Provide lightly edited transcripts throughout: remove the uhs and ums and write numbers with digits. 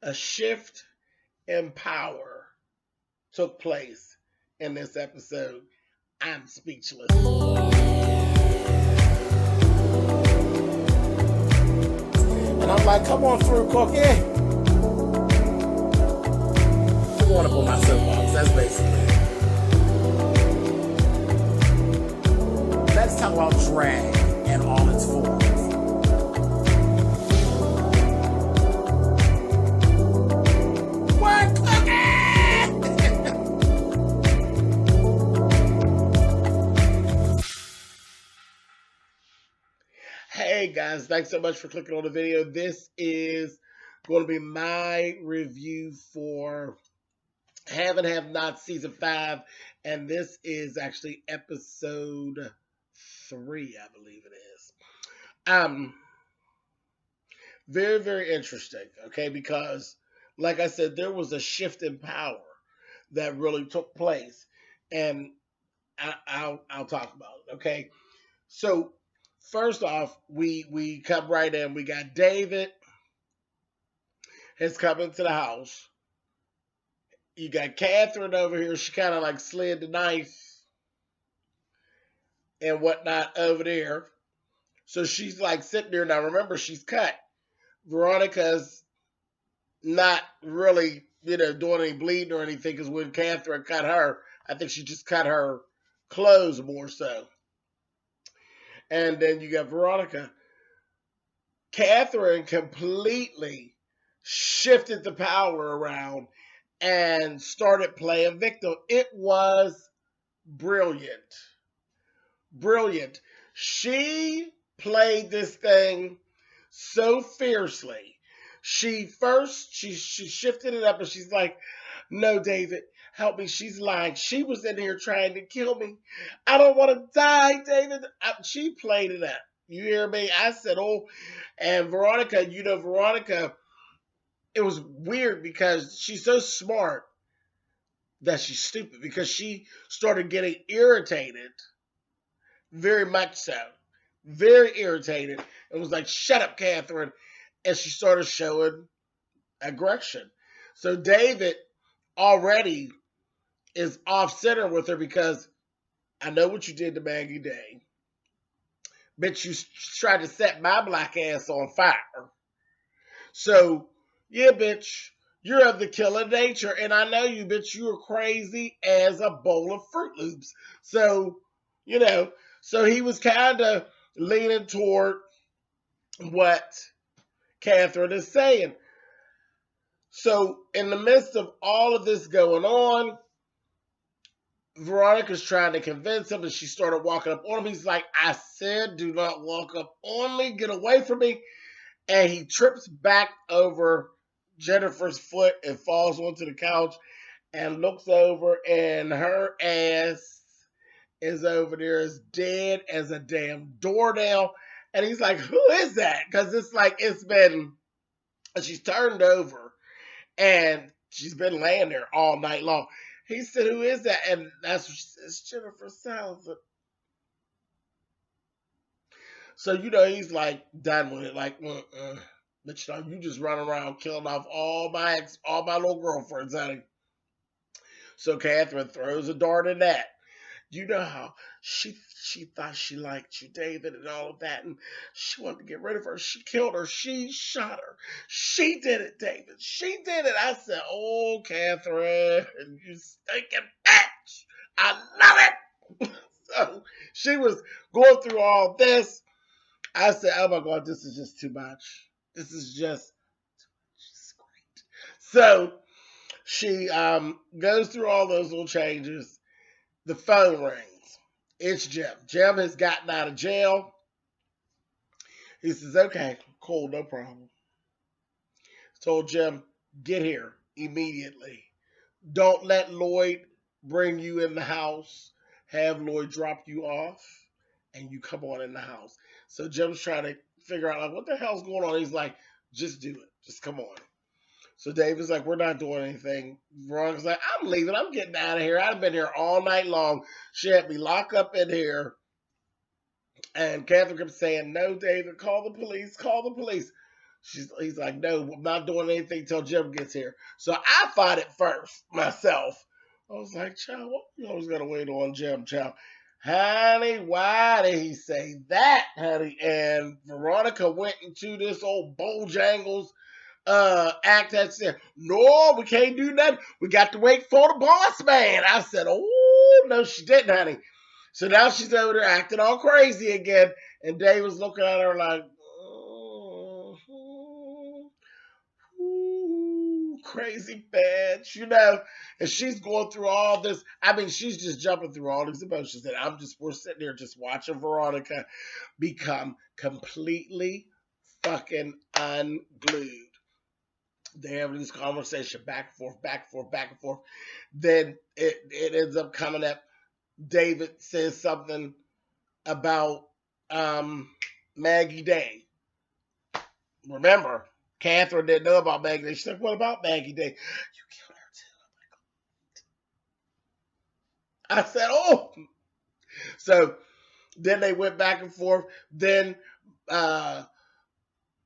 A shift in power took place in this episode. I'm speechless. And I'm like, come on through, Cookie. I want to put my soapbox. That's basically it. Let's talk about drag and all its forms. What, Hey guys, thanks so much for clicking on the video. This is going to be my review for HAHN Have Nots Season 5, and this is actually episode 3, I believe it is. Very, very interesting, okay, because like I said, there was a shift in power that really took place, and I'll talk about it, okay? So first off, we come right in. We got David has come into the house. You got Catherine over here. She kind of like slid the knife and whatnot over there. So she's like sitting there. Now remember, she's cut. Veronica's not really, doing any bleeding or anything, because when Catherine cut her, I think she just cut her clothes more so. And then you got Veronica. Catherine completely shifted the power around and started playing victim. It was brilliant. Brilliant. She played this thing so fiercely. She shifted it up, and she's like, no, David, help me. She's lying. She was in here trying to kill me. I don't want to die, David. She played it up. You hear me? I said, oh, and Veronica, Veronica, it was weird because she's so smart that she's stupid, because she started getting irritated, very much so, very irritated, and was like, shut up, Catherine, and she started showing aggression. So David already is off center with her, because I know what you did to Maggie Day. Bitch, you tried to set my black ass on fire. So, yeah, bitch, you're of the killer nature, and I know you, bitch. You are crazy as a bowl of Fruit Loops. So, so he was kind of leaning toward what Catherine is saying. So, in the midst of all of this going on, Veronica's trying to convince him, and she started walking up on him. He's like, I said, do not walk up on me. Get away from me. And he trips back over Jennifer's foot and falls onto the couch and looks over, and her ass is over there as dead as a damn doornail. And he's like, who is that? Because it's like she's turned over, and she's been laying there all night long. He said, who is that? And that's what she says, Jennifer Salazar. So, he's like done with it. Like, but you just run around killing off all my little girlfriends, honey. So Catherine throws a dart in that. You know how she thought she liked you, David, and all of that, and she wanted to get rid of her. She killed her. She shot her. She did it, David. She did it. I said, oh, Catherine, you stinking bitch. I love it. So she was going through all this. I said, oh my God, this is just too much. This is just great. So she goes through all those little changes. The phone rings. It's Jim. Jim has gotten out of jail. He says, okay, cool, no problem. Told Jim, get here immediately. Don't let Lloyd bring you in the house. Have Lloyd drop you off, and you come on in the house. So Jim's trying to figure out, like, what the hell's going on? He's like, just do it. Just come on. So David's like, we're not doing anything. Veronica's like, I'm leaving. I'm getting out of here. I've been here all night long. She had me locked up in here. And Catherine kept saying, no, David, call the police. Call the police. He's like, no, I'm not doing anything till Jim gets here. So I fought it first myself. I was like, child, what you always gotta wait on Jim, child? Honey, why did he say that, honey? And Veronica went into this old Bojangles act that said, no, we can't do nothing. We got to wait for the boss man. I said, oh, no, she didn't, honey. So now she's over there acting all crazy again. And Dave was looking at her like, crazy bitch, and she's going through all this. I mean, she's just jumping through all these emotions, and we're sitting there just watching Veronica become completely fucking unglued. They're having this conversation back and forth, back and forth, back and forth. Then it ends up coming up. David says something about Maggie Day. Remember, Catherine didn't know about Maggie Day. She's like, what about Maggie Day? You killed her too. I said, oh. So then they went back and forth. Then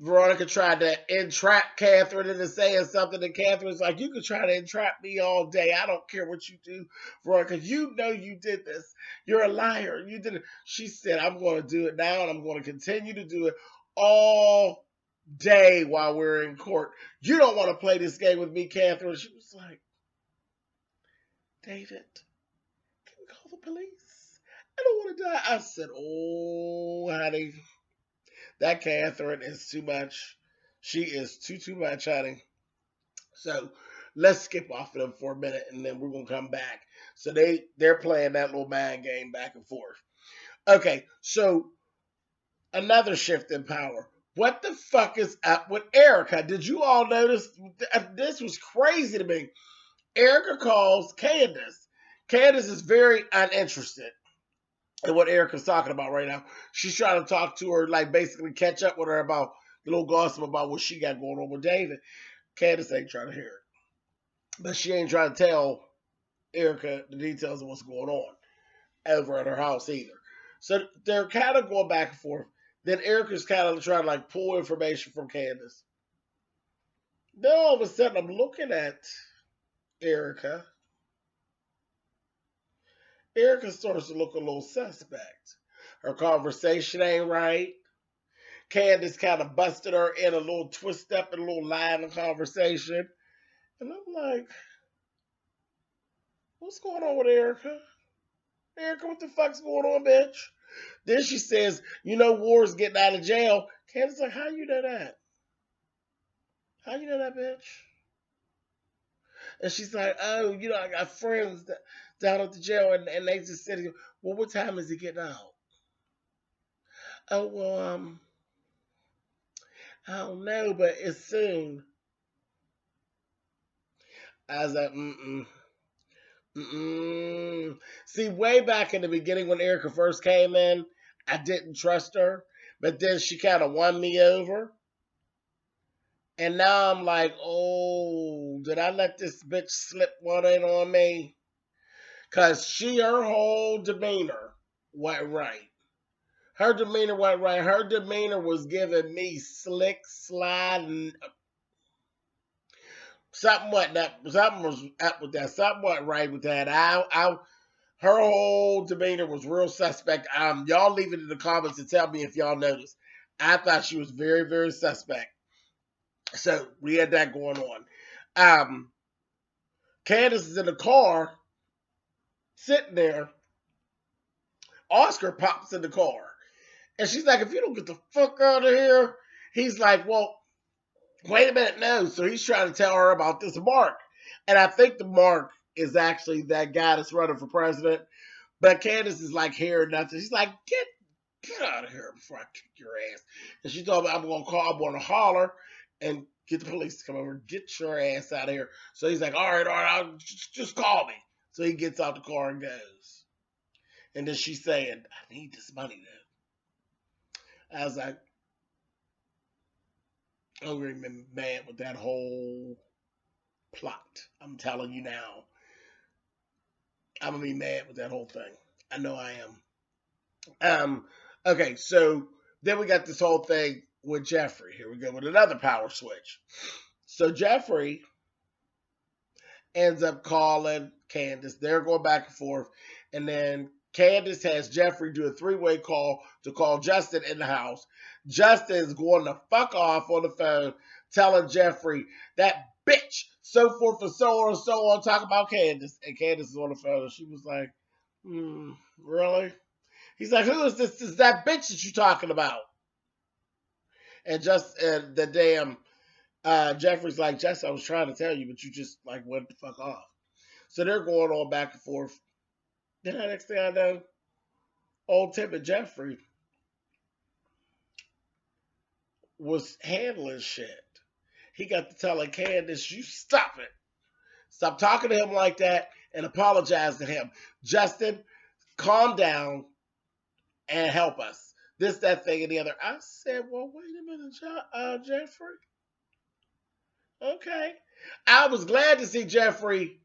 Veronica tried to entrap Catherine into saying something, and Catherine's like, you can try to entrap me all day. I don't care what you do, Veronica. You know you did this. You're a liar. You did it. She said, I'm going to do it now, and I'm going to continue to do it all day while we're in court. You don't want to play this game with me, Catherine. She was like, David, can we call the police? I don't want to die. I said, oh, honey. That Catherine is too much. She is too much, honey. So let's skip off of them for a minute, and then we're gonna come back. So they're playing that little mind game back and forth. Okay, so another shift in power. What the fuck is up with Erica? Did you all notice? This was crazy to me. Erica calls Candace. Candace is very uninterested and what Erica's talking about right now. She's trying to talk to her, like basically catch up with her about the little gossip about what she got going on with David. Candace ain't trying to hear it. But she ain't trying to tell Erica the details of what's going on over at her house either. So they're kind of going back and forth. Then Erica's kind of trying to like pull information from Candace. Then all of a sudden I'm looking at Erica. Erica starts to look a little suspect. Her conversation ain't right. Candace kind of busted her in a little twist up and a little line of conversation. And I'm like, what's going on with Erica? Erica, what the fuck's going on, bitch? Then she says, Ward's getting out of jail. Candace's like, how you know that? How you know that, bitch? And she's like, oh, I got friends down at the jail, and they just said, well, what time is he getting out? Oh, well, I don't know, but it's soon. I was like, See, way back in the beginning when Erica first came in, I didn't trust her, but then she kind of won me over. And now I'm like, oh, did I let this bitch slip one in on me? Because her whole demeanor went right. Her demeanor went right. Her demeanor was giving me slick, sliding. Something was up with that. Something wasn't right with that. Her whole demeanor was real suspect. Y'all leave it in the comments and tell me if y'all noticed. I thought she was very, very suspect. So we had that going on. Candace is in the car, sitting there. Oscar pops in the car. And she's like, if you don't get the fuck out of here, he's like, well, wait a minute, no. So he's trying to tell her about this Mark. And I think the Mark is actually that guy that's running for president. But Candace is like hearing nothing. She's like, get out of here before I kick your ass. And she told me, I'm going to holler and get the police to come over. Get your ass out of here. So he's like, all right, I'll just call me. So he gets out the car and goes. And then she's saying, I need this money though. I was like, I'm going to be mad with that whole plot. I'm telling you now. I'm going to be mad with that whole thing. I know I am. Okay, so then we got this whole thing. with Jeffrey. Here we go with another power switch. So Jeffrey ends up calling Candace. They're going back and forth. And then Candace has Jeffrey do a three-way call to call Justin in the house. Justin's going to fuck off on the phone, telling Jeffrey that bitch, so forth and so on, talk about Candace. And Candace is on the phone, and she was like, really? He's like, who is this? Is that bitch that you talking about? And the damn Jeffrey's like, Jess, I was trying to tell you, but you just like went the fuck off. So they're going on back and forth. Then the next thing I know, old Tim and Jeffrey was handling shit. He got to telling Candace, you stop it. Stop talking to him like that and apologize to him. Justin, calm down and help us. This, that, thing, and the other. I said, well, wait a minute, Jeffrey. Okay. I was glad to see Jeffrey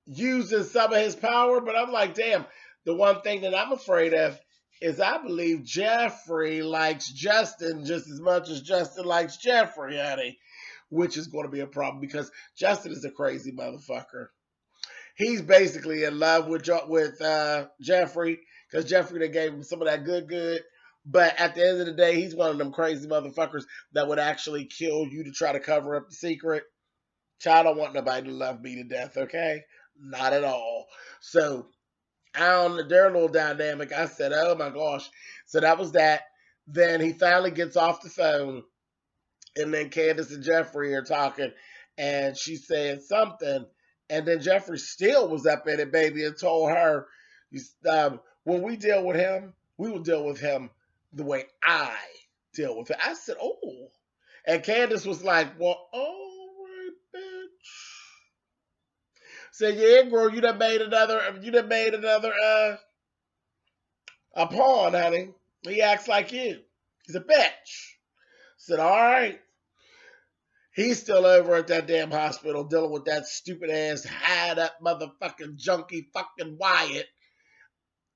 using some of his power, but I'm like, damn, the one thing that I'm afraid of is I believe Jeffrey likes Justin just as much as Justin likes Jeffrey, honey, which is going to be a problem because Justin is a crazy motherfucker. He's basically in love with Jeffrey because Jeffrey gave him some of that good. But at the end of the day, he's one of them crazy motherfuckers that would actually kill you to try to cover up the secret. Child, I don't want nobody to love me to death, okay? Not at all. So, their little dynamic, I said, oh my gosh. So that was that. Then he finally gets off the phone, and then Candace and Jeffrey are talking, and she said something, and then Jeffrey still was up in it, baby, and told her, when we deal with him, we will deal with him the way I deal with it. I said, oh. And Candace was like, well, all right, bitch. Said, yeah, girl, you done made another a pawn, honey. He acts like you. He's a bitch. Said, all right. He's still over at that damn hospital dealing with that stupid ass, hide up motherfucking junkie fucking Wyatt.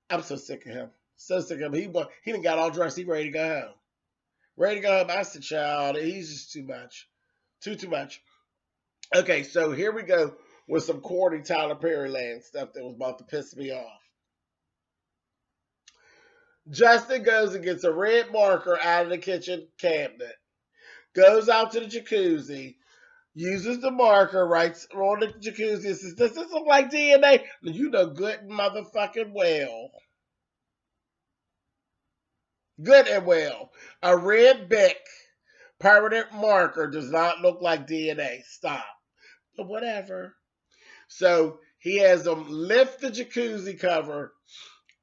I'm so sick of him. So sick of him. He done got all dressed. He ready to go home. Ready to go home. I said, child, he's just too much. Too much. Okay, so here we go with some corny Tyler Perry land stuff that was about to piss me off. Justin goes and gets a red marker out of the kitchen cabinet. Goes out to the jacuzzi. Uses the marker, writes on the jacuzzi, and says, does this look like DNA? You know good and motherfucking well. Good and well. A red Bic permanent marker does not look like DNA. Stop. But whatever. So he has them lift the jacuzzi cover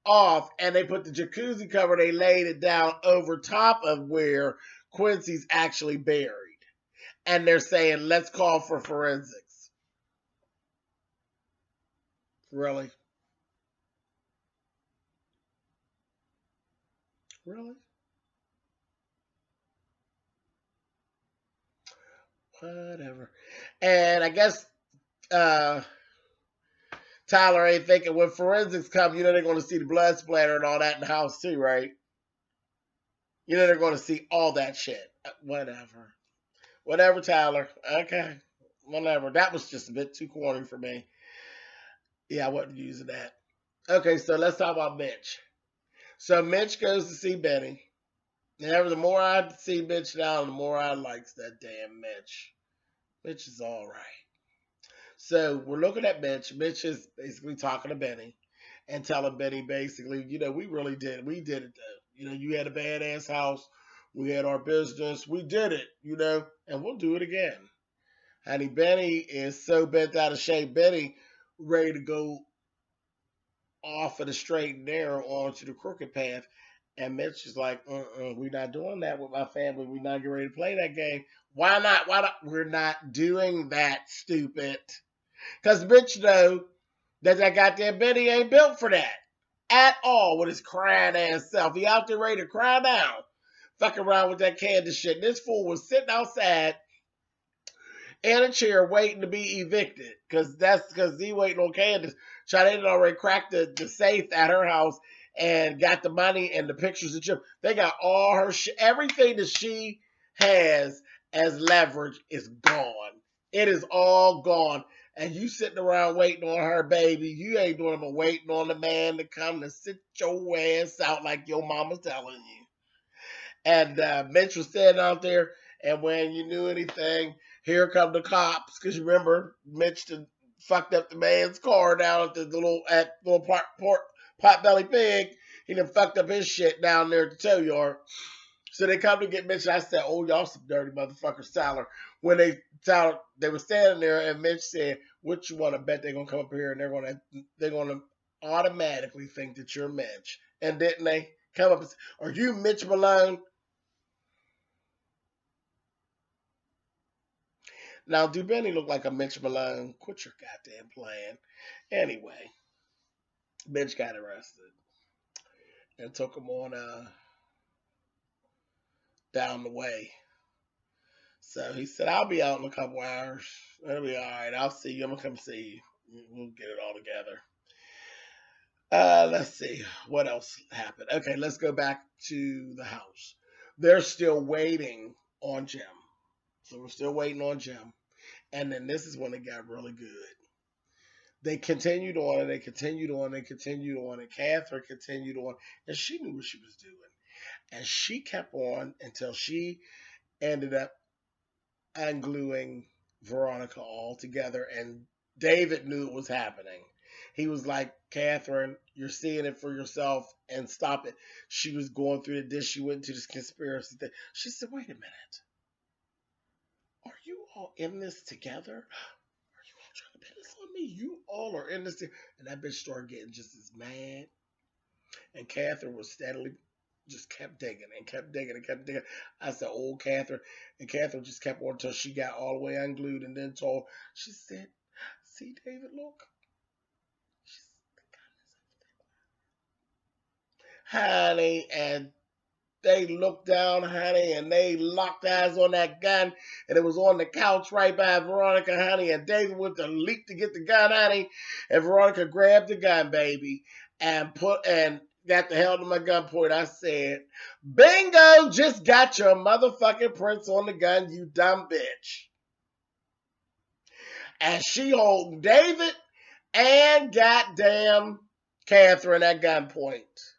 off, and they put the jacuzzi cover, they laid it down over top of where Quincy's actually buried. And they're saying, let's call for forensics. Really? Really? Whatever. And I guess Tyler ain't thinking when forensics come, they're going to see the blood splatter and all that in the house too, right? They're going to see all that shit. Whatever. Whatever, Tyler. Okay. Whatever. That was just a bit too corny for me. Yeah, I wasn't using that. Okay, so let's talk about Mitch. So Mitch goes to see Benny. And the more I see Mitch now, the more I likes that damn Mitch. Mitch is all right. So we're looking at Mitch. Mitch is basically talking to Benny and telling Benny basically, we really did it. We did it though. You had a badass house. We had our business. We did it, and we'll do it again. Honey, Benny is so bent out of shape. Benny ready to go off of the straight and narrow onto the crooked path. And Mitch is like, we're not doing that with my family. We're not getting ready to play that game. Why not? We're not doing that, stupid. Because Mitch know that goddamn Benny ain't built for that. At all with his crying ass self. He out there ready to cry now. Fucking around with that Candace shit. And this fool was sitting outside in a chair waiting to be evicted. Because he waiting on Candace. They had already cracked the safe at her house and got the money and the pictures of Jim. They got all her shit. Everything that she has as leverage is gone. It is all gone. And you sitting around waiting on her, baby. You ain't doing but waiting on the man to come to sit your ass out like your mama's telling you. And Mitch was standing out there, and when you knew anything, here come the cops. Because you remember, Mitch fucked up the man's car down at the little Potbelly Pig. He done fucked up his shit down there at the tow yard. So they come to get Mitch, and I said, "Oh, y'all some dirty motherfuckers, Tyler." When they were standing there, and Mitch said, "What you want to bet they're gonna come up here and they're gonna automatically think that you're Mitch?" And didn't they come up and say, "Are you Mitch Malone?" Now, do Benny look like a Mitch Malone? Quit your goddamn playing. Anyway, Mitch got arrested and took him on down the way. So he said, "I'll be out in a couple hours. It'll be all right. I'll see you. I'm gonna come see you. We'll get it all together." Let's see what else happened. Okay, let's go back to the house. They're still waiting on Jim. So we're still waiting on Jim. And then this is when it got really good. They continued on and they continued on and continued on, and Catherine continued on, and she knew what she was doing. And she kept on until she ended up ungluing Veronica altogether, and David knew it was happening. He was like, "Catherine, you're seeing it for yourself, and stop it." She was going through the dish. She went into this conspiracy thing. She said, "Wait a minute. Are you all in this together? Are you all trying to pin this on me? You all are in this." And that bitch started getting just as mad. And Catherine was steadily just kept digging and kept digging and kept digging. I said, "Oh, Catherine." And Catherine just kept on until she got all the way unglued, and then she said, "See, David, look." She said, "Honey," and they looked down, honey, and they locked eyes on that gun, and it was on the couch right by Veronica, honey, and David went to leap to get the gun, honey, and Veronica grabbed the gun, baby, and got the hell to my gunpoint. I said, "Bingo, just got your motherfucking prints on the gun, you dumb bitch." And she holding David and goddamn Catherine at gunpoint.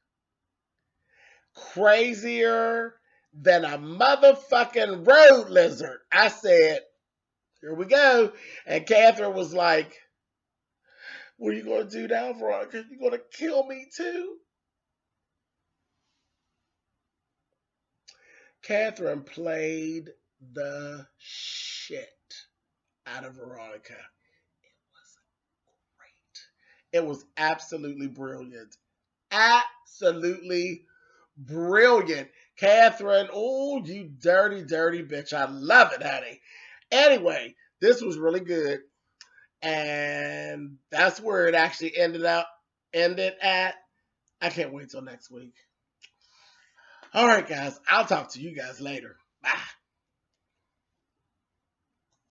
Crazier than a motherfucking road lizard. I said, "Here we go." And Catherine was like, "What are you going to do now, Veronica? You going to kill me too?" Catherine played the shit out of Veronica. It was great. It was absolutely brilliant. Absolutely brilliant. Catherine, oh, you dirty, dirty bitch. I love it, honey. Anyway, this was really good. And that's where it actually ended at. I can't wait till next week. All right, guys. I'll talk to you guys later. Bye.